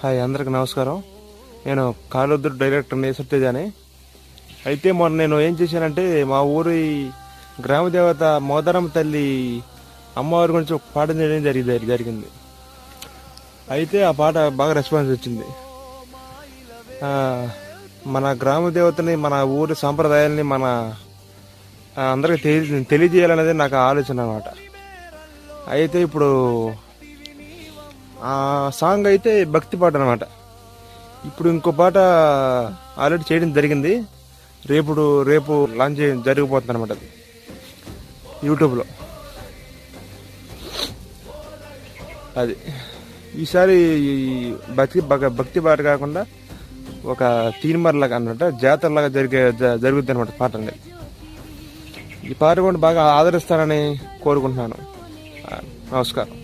Hi, అందరికి నమస్కారం. నేను కాలోద్రు డైరెక్టర్ సత్యజ అని. అయితే మొన్న నేను ఏం చేశానంటే మా ఊరి గ్రామ దేవత మోదరమ్మ తల్లి అమ్మవారి గురించి ఒక పాట చేయడం జరిగింది. అయితే ఆ పాట బాగా రెస్పాన్స్ వచ్చింది. మన గ్రామ దేవతని, మన ఊరి సాంప్రదాయాల్ని మన అందరికి తెలియజేయాలనేది నాకు ఆలోచన అన్నమాట. అయితే ఇప్పుడు ఆ సాంగ్ అయితే భక్తి పాట అనమాట. ఇప్పుడు ఇంకో పాట ఆల్రెడీ చేయడం జరిగింది. రేపు లాంచ్ జరిగిపోతుంది అనమాట. అది యూట్యూబ్లో. అది ఈసారి భక్తి పాట కాకుండా ఒక తీన్మర్లాగా అన్నమాట, జాతరలాగా జరుగుద్ది అనమాట పాట అనేది. ఈ పాట కూడా బాగా ఆదరిస్తారని కోరుకుంటున్నాను. నమస్కారం.